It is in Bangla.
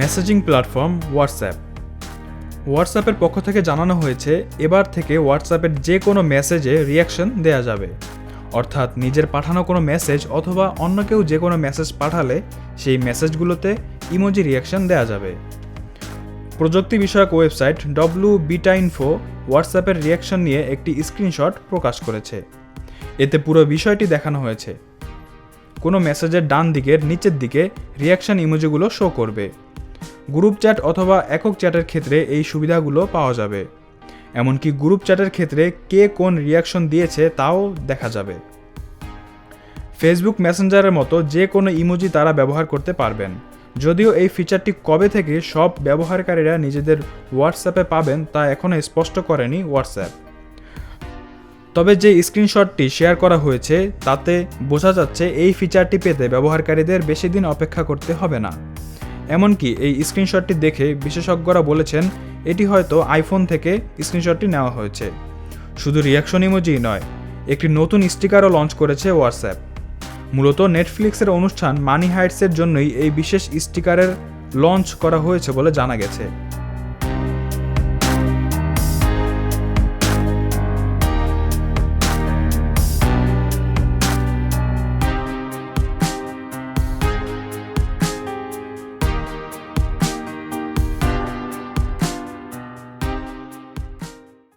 মেসেজিং প্ল্যাটফর্ম হোয়াটসঅ্যাপের পক্ষ থেকে জানানো হয়েছে এবার থেকে হোয়াটসঅ্যাপের যে কোনো মেসেজে রিয়াকশন দেয়া যাবে। অর্থাৎ নিজের পাঠানো কোনো মেসেজ অথবা অন্য কেউ যে কোনো মেসেজ পাঠালে সেই মেসেজগুলোতে ইমোজি রিয়াকশন দেয়া যাবে। প্রযুক্তি বিষয়ক ওয়েবসাইট WBInfo হোয়াটসঅ্যাপের রিয়াকশন নিয়ে একটি স্ক্রিনশট প্রকাশ করেছে। এতে পুরো বিষয়টি দেখানো হয়েছে। কোনো মেসেজের ডান দিকের নিচের দিকে রিয়াকশন ইমোজিগুলো শো করবে। গ্রুপ চ্যাট অথবা একক চ্যাটের ক্ষেত্রে এই সুবিধাগুলো পাওয়া যাবে। এমনকি গ্রুপ চ্যাটের ক্ষেত্রে কে কোন রিয়াকশন দিয়েছে তাও দেখা যাবে। ফেসবুক মেসেঞ্জারের মতো যে কোনো ইমোজি তারা ব্যবহার করতে পারবেন। যদিও এই ফিচারটি কবে থেকে সব ব্যবহারকারীরা নিজেদের হোয়াটসঅ্যাপে পাবেন তা এখনও স্পষ্ট করেনি হোয়াটসঅ্যাপ। তবে যে স্ক্রিনশটটি শেয়ার করা হয়েছে তাতে বোঝা যাচ্ছে এই ফিচারটি পেতে ব্যবহারকারীদের বেশি দিন অপেক্ষা করতে হবে না। এমনকি এই স্ক্রিনশটটি দেখে বিশেষজ্ঞরা বলেছেন এটি হয়তো আইফোন থেকে স্ক্রিনশটটি নেওয়া হয়েছে। শুধু রিয়াকশন ইমোজি নয়, একটি নতুন স্টিকারও লঞ্চ করেছে হোয়াটসঅ্যাপ। মূলত নেটফ্লিক্সের অনুষ্ঠান মানি হাইটসের জন্যই এই বিশেষ স্টিকারের লঞ্চ করা হয়েছে বলে জানা গেছে।